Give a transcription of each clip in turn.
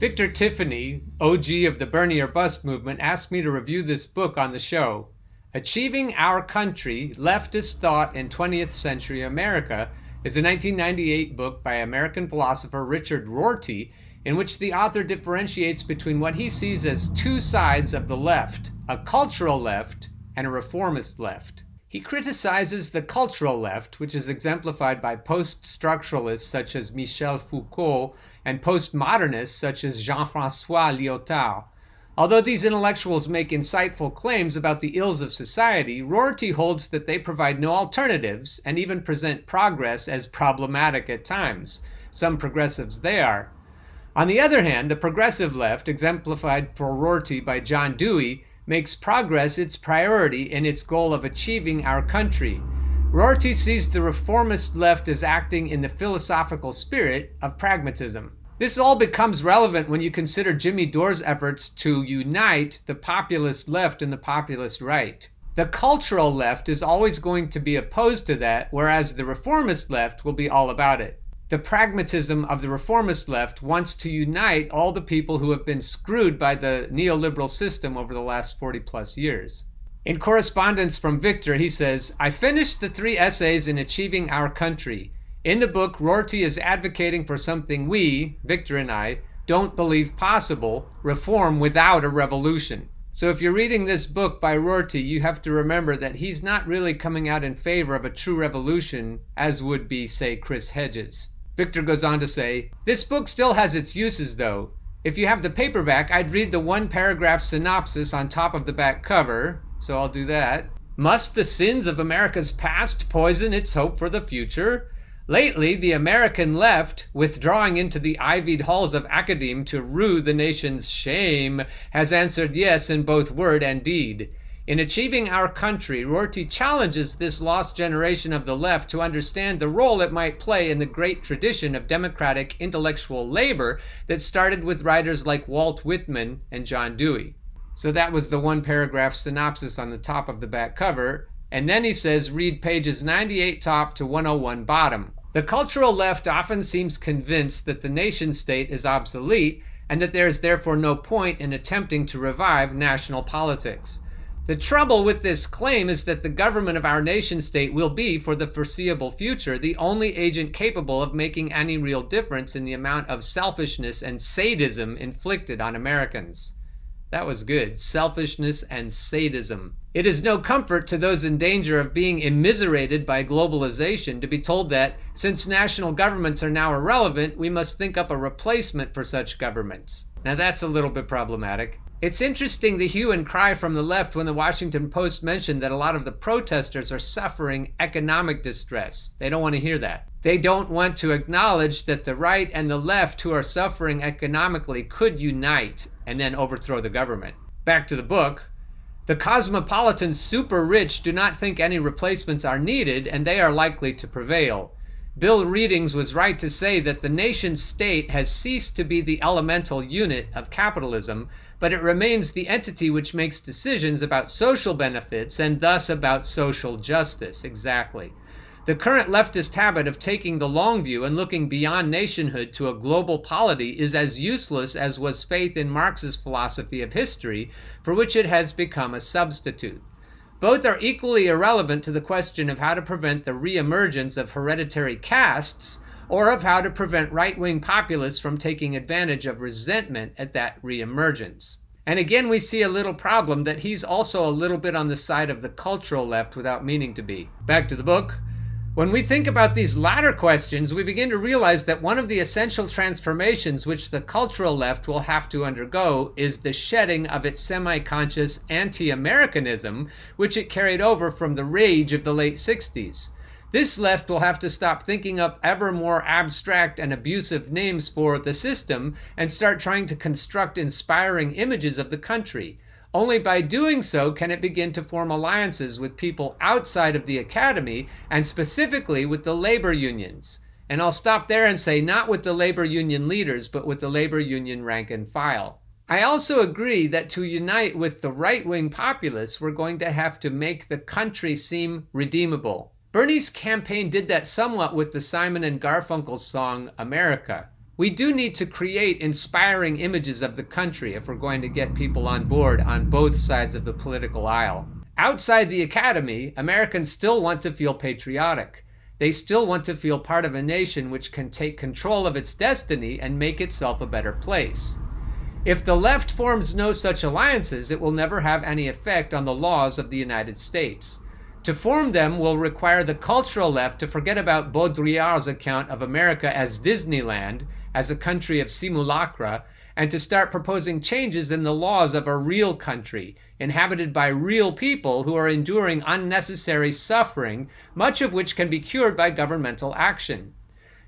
Victor Tiffany, OG of the Bernie or Bust movement, asked me to review this book on the show. Achieving Our Country, Leftist Thought in 20th-Century America is a 1998 book by American philosopher Richard Rorty, in which the author differentiates between what he sees as two sides of the left, a cultural left and a reformist left. He criticizes the cultural left, which is exemplified by post-structuralists such as Michel Foucault and postmodernists such as Jean-François Lyotard. Although these intellectuals make insightful claims about the ills of society, Rorty holds that they provide no alternatives and even present progress as problematic at times. Some progressives they are. On the other hand, the progressive left, exemplified for Rorty by John Dewey, makes progress its priority in its goal of achieving our country. Rorty sees the reformist left as acting in the philosophical spirit of pragmatism. This all becomes relevant when you consider Jimmy Dore's efforts to unite the populist left and the populist right. The cultural left is always going to be opposed to that, whereas the reformist left will be all about it. The pragmatism of the reformist left wants to unite all the people who have been screwed by the neoliberal system over the last 40 plus years. In correspondence from Victor, he says, I finished the 3 essays in Achieving Our Country. In the book, Rorty is advocating for something we, Victor and I, don't believe possible, reform without a revolution. So if you're reading this book by Rorty, you have to remember that he's not really coming out in favor of a true revolution, as would be, say, Chris Hedges. Victor goes on to say, this book still has its uses though. If you have the paperback, I'd read the 1-paragraph synopsis on top of the back cover, so I'll do that. Must the sins of America's past poison its hope for the future? Lately, the American left, withdrawing into the ivied halls of academe to rue the nation's shame, has answered yes in both word and deed. In Achieving Our Country, Rorty challenges this lost generation of the left to understand the role it might play in the great tradition of democratic intellectual labor that started with writers like Walt Whitman and John Dewey. So that was the 1-paragraph synopsis on the top of the back cover, and then he says read pages 98 top to 101 bottom. The cultural left often seems convinced that the nation state is obsolete and that there is therefore no point in attempting to revive national politics. The trouble with this claim is that the government of our nation state will be, for the foreseeable future, the only agent capable of making any real difference in the amount of selfishness and sadism inflicted on Americans. That was good. Selfishness and sadism. It is no comfort to those in danger of being immiserated by globalization to be told that, since national governments are now irrelevant, we must think up a replacement for such governments. Now that's a little bit problematic. It's interesting the hue and cry from the left when the Washington Post mentioned that a lot of the protesters are suffering economic distress. They don't want to hear that. They don't want to acknowledge that the right and the left who are suffering economically could unite and then overthrow the government. Back to the book. The cosmopolitan super rich do not think any replacements are needed, and they are likely to prevail. Bill Readings was right to say that the nation state has ceased to be the elemental unit of capitalism, but it remains the entity which makes decisions about social benefits and thus about social justice. Exactly. The current leftist habit of taking the long view and looking beyond nationhood to a global polity is as useless as was faith in Marx's philosophy of history, for which it has become a substitute. Both are equally irrelevant to the question of how to prevent the reemergence of hereditary castes, or of how to prevent right-wing populists from taking advantage of resentment at that reemergence. And again, we see a little problem that he's also a little bit on the side of the cultural left without meaning to be. Back to the book. When we think about these latter questions, we begin to realize that one of the essential transformations which the cultural left will have to undergo is the shedding of its semi-conscious anti-Americanism, which it carried over from the rage of the late 60s. This left will have to stop thinking up ever more abstract and abusive names for the system and start trying to construct inspiring images of the country. Only by doing so can it begin to form alliances with people outside of the academy, and specifically with the labor unions. And I'll stop there and say not with the labor union leaders, but with the labor union rank and file. I also agree that to unite with the right-wing populists, we're going to have to make the country seem redeemable. Bernie's campaign did that somewhat with the Simon and Garfunkel song, America. We do need to create inspiring images of the country if we're going to get people on board on both sides of the political aisle. Outside the academy, Americans still want to feel patriotic. They still want to feel part of a nation which can take control of its destiny and make itself a better place. If the left forms no such alliances, it will never have any effect on the laws of the United States. To form them will require the cultural left to forget about Baudrillard's account of America as Disneyland, as a country of simulacra, and to start proposing changes in the laws of a real country, inhabited by real people who are enduring unnecessary suffering, much of which can be cured by governmental action.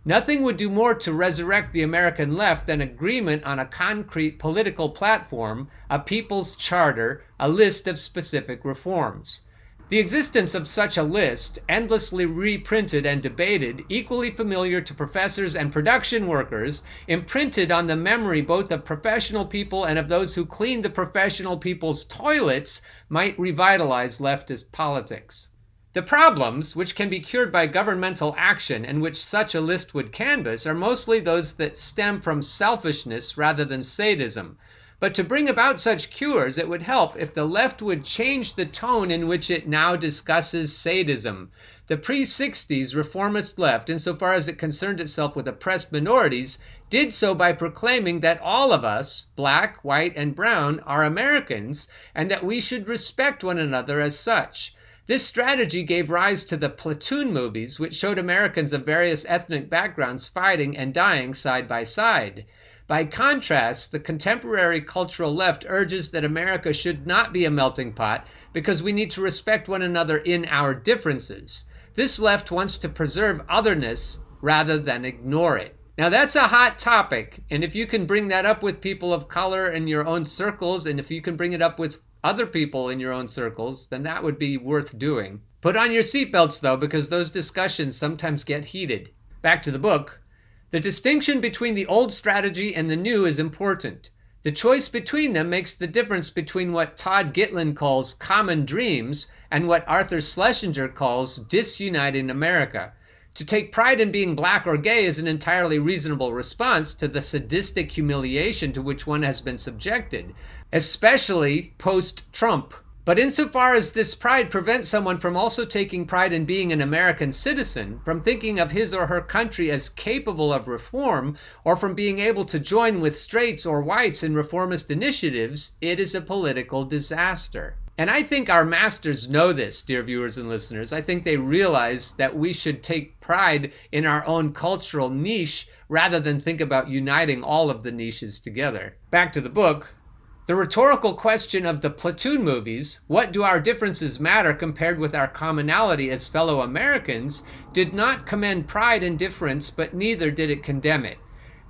Nothing would do more to resurrect the American left than agreement on a concrete political platform, a people's charter, a list of specific reforms. The existence of such a list, endlessly reprinted and debated, equally familiar to professors and production workers, imprinted on the memory both of professional people and of those who clean the professional people's toilets, might revitalize leftist politics. The problems, which can be cured by governmental action and which such a list would canvass, are mostly those that stem from selfishness rather than sadism. But to bring about such cures, it would help if the left would change the tone in which it now discusses sadism. The pre-60s reformist left, insofar as it concerned itself with oppressed minorities, did so by proclaiming that all of us, black, white, and brown, are Americans, and that we should respect one another as such. This strategy gave rise to the platoon movies, which showed Americans of various ethnic backgrounds fighting and dying side by side. By contrast, the contemporary cultural left urges that America should not be a melting pot because we need to respect one another in our differences. This left wants to preserve otherness rather than ignore it. Now that's a hot topic, and if you can bring that up with people of color in your own circles, and if you can bring it up with other people in your own circles, then that would be worth doing. Put on your seatbelts though, because those discussions sometimes get heated. Back to the book. The distinction between the old strategy and the new is important. The choice between them makes the difference between what Todd Gitlin calls common dreams and what Arthur Schlesinger calls disuniting America. To take pride in being black or gay is an entirely reasonable response to the sadistic humiliation to which one has been subjected, especially post-Trump. But insofar as this pride prevents someone from also taking pride in being an American citizen, from thinking of his or her country as capable of reform, or from being able to join with straights or whites in reformist initiatives, it is a political disaster. And I think our masters know this, dear viewers and listeners. I think they realize that we should take pride in our own cultural niche rather than think about uniting all of the niches together. Back to the book. The rhetorical question of the platoon movies, what do our differences matter compared with our commonality as fellow Americans, did not commend pride and difference, but neither did it condemn it.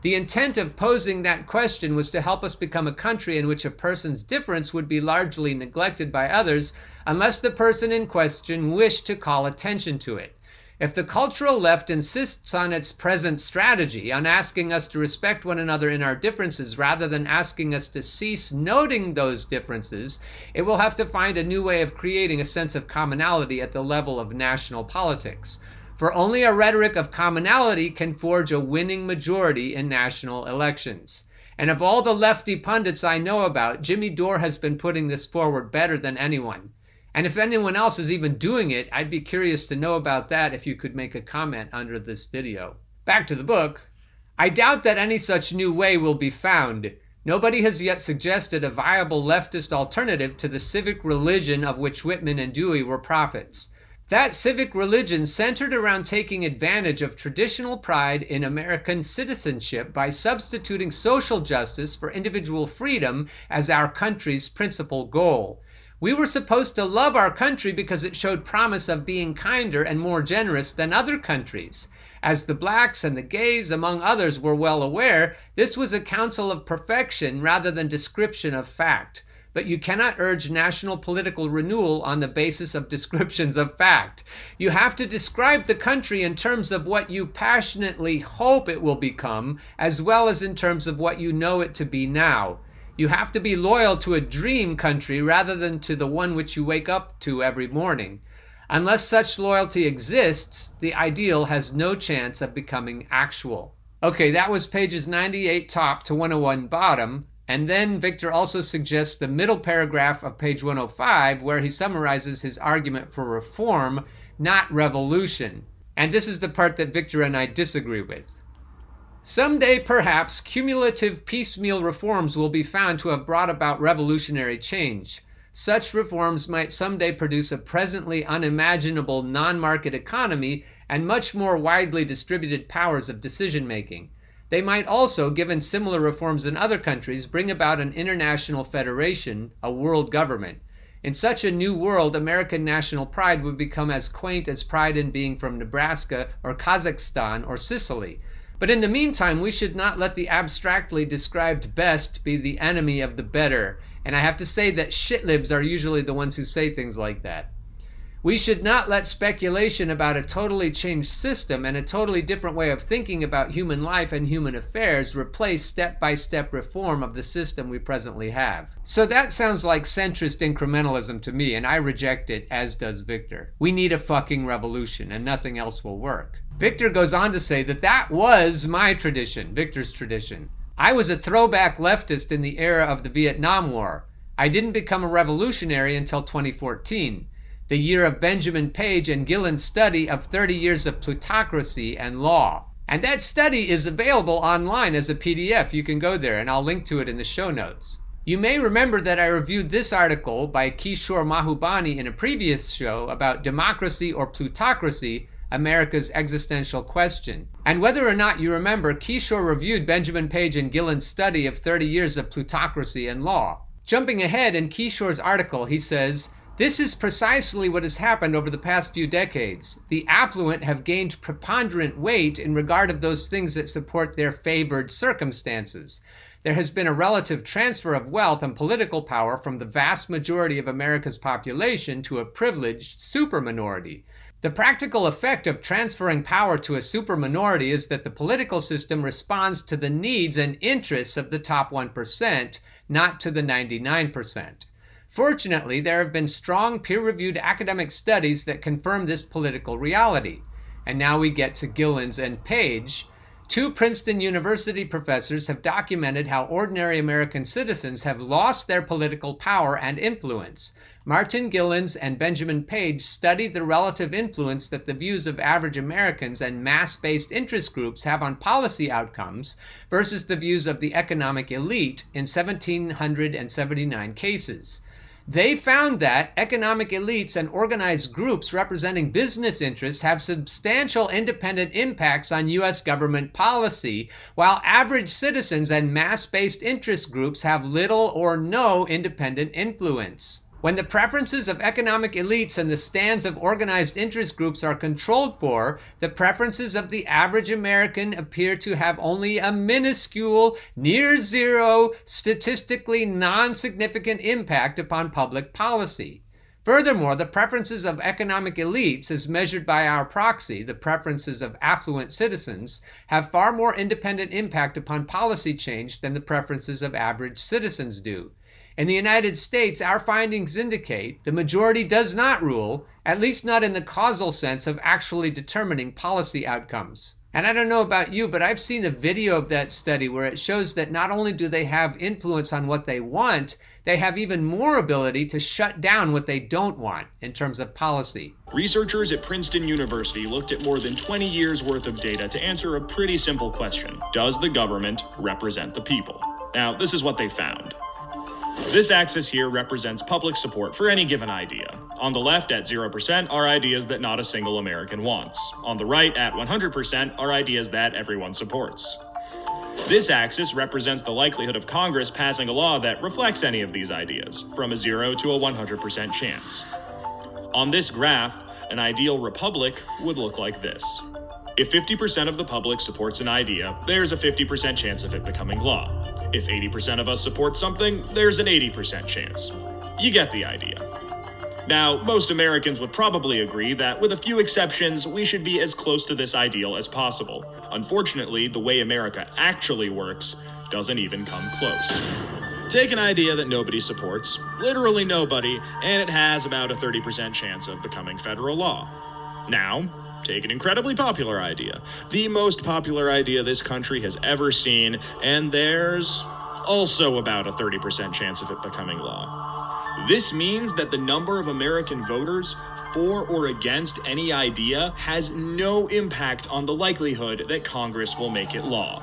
The intent of posing that question was to help us become a country in which a person's difference would be largely neglected by others unless the person in question wished to call attention to it. If the cultural left insists on its present strategy, on asking us to respect one another in our differences rather than asking us to cease noting those differences, it will have to find a new way of creating a sense of commonality at the level of national politics. For only a rhetoric of commonality can forge a winning majority in national elections. And of all the lefty pundits I know about, Jimmy Dore has been putting this forward better than anyone. And if anyone else is even doing it, I'd be curious to know about that if you could make a comment under this video. Back to the book. I doubt that any such new way will be found. Nobody has yet suggested a viable leftist alternative to the civic religion of which Whitman and Dewey were prophets. That civic religion centered around taking advantage of traditional pride in American citizenship by substituting social justice for individual freedom as our country's principal goal. We were supposed to love our country because it showed promise of being kinder and more generous than other countries. As the blacks and the gays, among others, were well aware, this was a counsel of perfection rather than description of fact. But you cannot urge national political renewal on the basis of descriptions of fact. You have to describe the country in terms of what you passionately hope it will become, as well as in terms of what you know it to be now. You have to be loyal to a dream country rather than to the one which you wake up to every morning. Unless such loyalty exists, the ideal has no chance of becoming actual. Okay, that was pages 98 top to 101 bottom. And then Victor also suggests the middle paragraph of page 105, where he summarizes his argument for reform, not revolution. And this is the part that Victor and I disagree with. Someday, perhaps, cumulative piecemeal reforms will be found to have brought about revolutionary change. Such reforms might someday produce a presently unimaginable non-market economy and much more widely distributed powers of decision-making. They might also, given similar reforms in other countries, bring about an international federation, a world government. In such a new world, American national pride would become as quaint as pride in being from Nebraska or Kazakhstan or Sicily. But in the meantime, we should not let the abstractly described best be the enemy of the better. And I have to say that shitlibs are usually the ones who say things like that. We should not let speculation about a totally changed system and a totally different way of thinking about human life and human affairs replace step-by-step reform of the system we presently have. So that sounds like centrist incrementalism to me, and I reject it, as does Victor. We need a fucking revolution, and nothing else will work. Victor goes on to say that that was my tradition, Victor's tradition. I was a throwback leftist in the era of the Vietnam War. I didn't become a revolutionary until 2014. The year of Benjamin Page and Gillen's study of 30 years of plutocracy and law. And that study is available online as a PDF. You can go there, and I'll link to it in the show notes. You may remember that I reviewed this article by Kishore Mahbubani in a previous show about democracy or plutocracy, America's existential question. And whether or not you remember, Kishore reviewed Benjamin Page and Gillen's study of 30 years of plutocracy and law. Jumping ahead in Kishore's article, he says, "This is precisely what has happened over the past few decades. The affluent have gained preponderant weight in regard of those things that support their favored circumstances. There has been a relative transfer of wealth and political power from the vast majority of America's population to a privileged superminority. The practical effect of transferring power to a superminority is that the political system responds to the needs and interests of the top 1%, not to the 99%. Fortunately, there have been strong peer-reviewed academic studies that confirm this political reality." And now we get to Gillen's and Page. Two Princeton University professors have documented how ordinary American citizens have lost their political power and influence. Martin Gilens and Benjamin Page studied the relative influence that the views of average Americans and mass-based interest groups have on policy outcomes versus the views of the economic elite in 1,779 cases. They found that economic elites and organized groups representing business interests have substantial independent impacts on U.S. government policy, while average citizens and mass-based interest groups have little or no independent influence. When the preferences of economic elites and the stands of organized interest groups are controlled for, the preferences of the average American appear to have only a minuscule, near zero, statistically non-significant impact upon public policy. Furthermore, the preferences of economic elites, as measured by our proxy, the preferences of affluent citizens, have far more independent impact upon policy change than the preferences of average citizens do. In the United States, our findings indicate the majority does not rule, at least not in the causal sense of actually determining policy outcomes. And I don't know about you, but I've seen a video of that study where it shows that not only do they have influence on what they want, they have even more ability to shut down what they don't want in terms of policy. Researchers at Princeton University looked at more than 20 years worth of data to answer a pretty simple question. Does the government represent the people? Now, this is what they found. This axis here represents public support for any given idea. On the left at 0% are ideas that not a single American wants. On the right at 100% are ideas that everyone supports. This axis represents the likelihood of Congress passing a law that reflects any of these ideas, from a 0 to a 100% chance. On this graph, an ideal republic would look like this. If 50% of the public supports an idea, there's a 50% chance of it becoming law. If 80% of us support something, there's an 80% chance. You get the idea. Now, most Americans would probably agree that, with a few exceptions, we should be as close to this ideal as possible. Unfortunately, the way America actually works doesn't even come close. Take an idea that nobody supports, literally nobody, and it has about a 30% chance of becoming federal law. Now, Take an incredibly popular idea, the most popular idea this country has ever seen, and there's also about a 30% chance of it becoming law. This means that the number of American voters for or against any idea has no impact on the likelihood that Congress will make it law.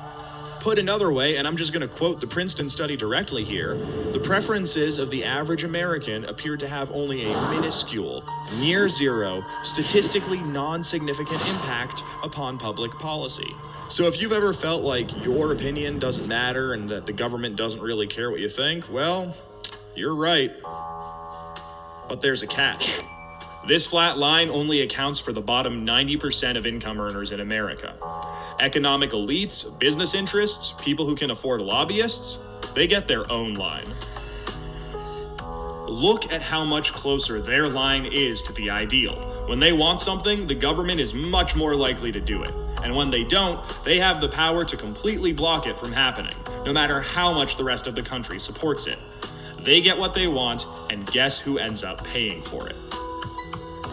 Put another way, and I'm just going to quote the Princeton study directly here, the preferences of the average American appear to have only a minuscule, near zero, statistically non-significant impact upon public policy. So if you've ever felt like your opinion doesn't matter and that the government doesn't really care what you think, well, you're right. But there's a catch. This flat line only accounts for the bottom 90% of income earners in America. Economic elites, business interests, people who can afford lobbyists, they get their own line. Look at how much closer their line is to the ideal. When they want something, the government is much more likely to do it. And when they don't, they have the power to completely block it from happening, no matter how much the rest of the country supports it. They get what they want, and guess who ends up paying for it?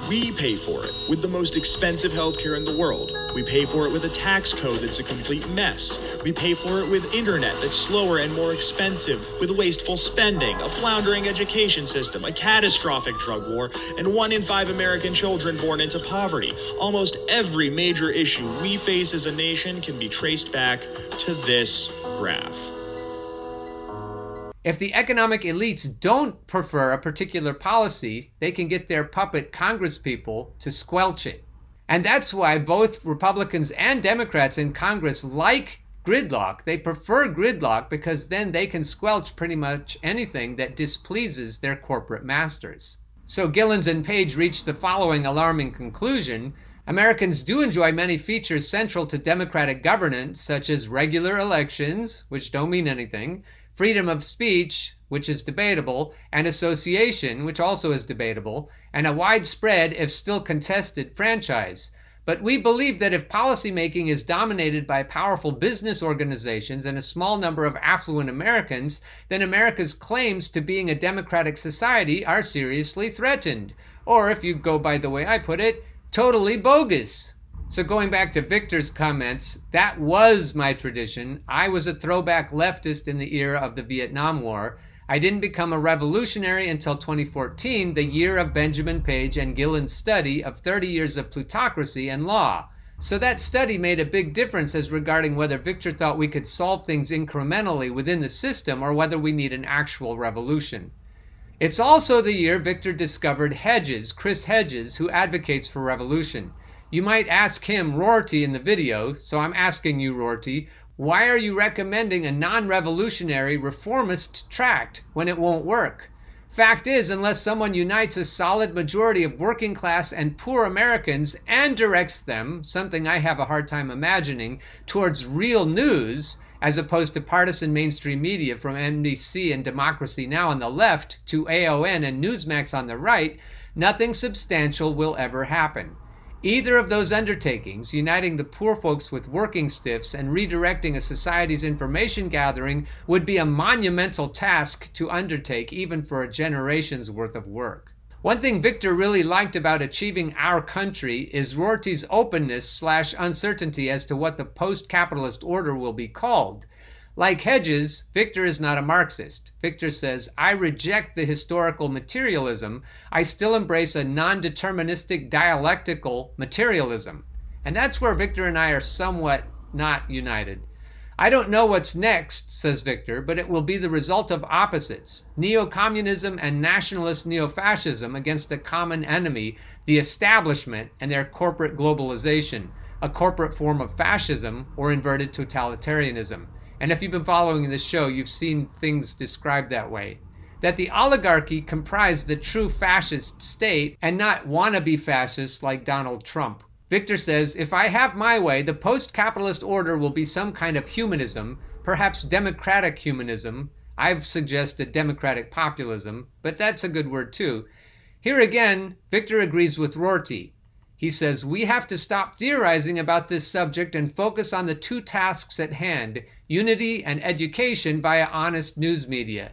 We pay for it with the most expensive healthcare in the world. We pay for it with a tax code that's a complete mess. We pay for it with internet that's slower and more expensive, with wasteful spending, a floundering education system, a catastrophic drug war, and 1 in 5 American children born into poverty. Almost every major issue we face as a nation can be traced back to this graph. If the economic elites don't prefer a particular policy, they can get their puppet congresspeople to squelch it. And that's why both Republicans and Democrats in Congress like gridlock. They prefer gridlock because then they can squelch pretty much anything that displeases their corporate masters. So Gillens and Page reached the following alarming conclusion. Americans do enjoy many features central to democratic governance, such as regular elections, which don't mean anything, freedom of speech, which is debatable, and association, which also is debatable, and a widespread, if still contested, franchise. But we believe that if policymaking is dominated by powerful business organizations and a small number of affluent Americans, then America's claims to being a democratic society are seriously threatened. Or, if you go by the way I put it, totally bogus. So going back to Victor's comments, that was my tradition. I was a throwback leftist in the era of the Vietnam War. I didn't become a revolutionary until 2014, the year of Benjamin Page and Gillen's study of 30 years of plutocracy and law. So that study made a big difference as regarding whether Victor thought we could solve things incrementally within the system or whether we need an actual revolution. It's also the year Victor discovered Hedges, Chris Hedges, who advocates for revolution. You might ask him, Rorty, in the video, so I'm asking you, Rorty, why are you recommending a non-revolutionary reformist tract when it won't work? Fact is, unless someone unites a solid majority of working class and poor Americans and directs them, something I have a hard time imagining, towards real news, as opposed to partisan mainstream media from NBC and Democracy Now! On the left to AON and Newsmax on the right, nothing substantial will ever happen. Either of those undertakings, uniting the poor folks with working stiffs and redirecting a society's information gathering, would be a monumental task to undertake even for a generation's worth of work. One thing Victor really liked about Achieving Our Country is Rorty's openness/uncertainty as to what the post-capitalist order will be called. Like Hedges, Victor is not a Marxist. Victor says, I reject the historical materialism. I still embrace a non-deterministic dialectical materialism. And that's where Victor and I are somewhat not united. I don't know what's next, says Victor, but it will be the result of opposites, neo-communism and nationalist neo-fascism against a common enemy, the establishment and their corporate globalization, a corporate form of fascism or inverted totalitarianism. And if you've been following this show, you've seen things described that way. That the oligarchy comprised the true fascist state and not wannabe fascists like Donald Trump. Victor says, if I have my way, the post-capitalist order will be some kind of humanism, perhaps democratic humanism. I've suggested democratic populism, but that's a good word too. Here again, Victor agrees with Rorty. He says, we have to stop theorizing about this subject and focus on the two tasks at hand, unity and education via honest news media.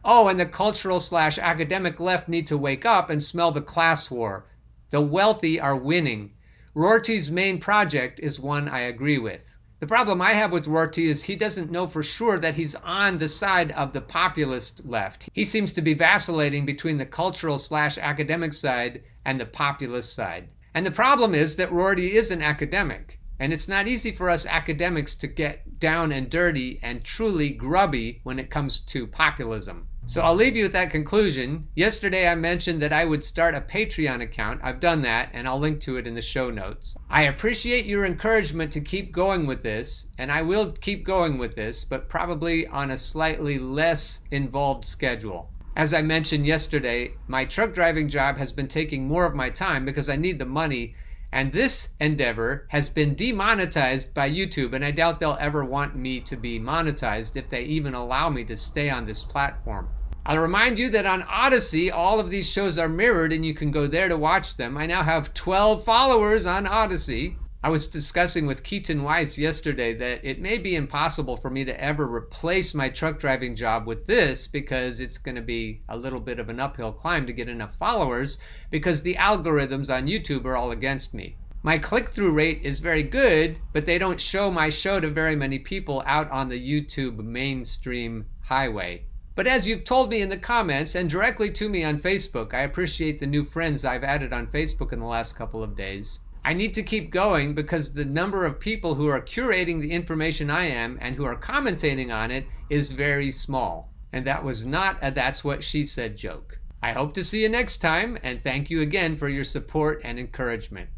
Oh, and the cultural/academic left need to wake up and smell the class war. The wealthy are winning. Rorty's main project is one I agree with. The problem I have with Rorty is he doesn't know for sure that he's on the side of the populist left. He seems to be vacillating between the cultural/academic side and the populist side. And the problem is that Rorty is an academic. And it's not easy for us academics to get down and dirty and truly grubby when it comes to populism. So I'll leave you with that conclusion. Yesterday I mentioned that I would start a Patreon account. I've done that, and I'll link to it in the show notes. I appreciate your encouragement to keep going with this, and I will keep going with this, but probably on a slightly less involved schedule. As I mentioned yesterday, my truck driving job has been taking more of my time because I need the money, and this endeavor has been demonetized by YouTube, and I doubt they'll ever want me to be monetized if they even allow me to stay on this platform. I'll remind you that on Odyssey, all of these shows are mirrored and you can go there to watch them. I now have 12 followers on Odyssey. I was discussing with Keaton Weiss yesterday that it may be impossible for me to ever replace my truck driving job with this because it's going to be a little bit of an uphill climb to get enough followers because the algorithms on YouTube are all against me. My click-through rate is very good, but they don't show my show to very many people out on the YouTube mainstream highway. But as you've told me in the comments and directly to me on Facebook, I appreciate the new friends I've added on Facebook in the last couple of days. I need to keep going because the number of people who are curating the information I am and who are commentating on it is very small. And that was not a "that's what she said" joke. I hope to see you next time, and thank you again for your support and encouragement.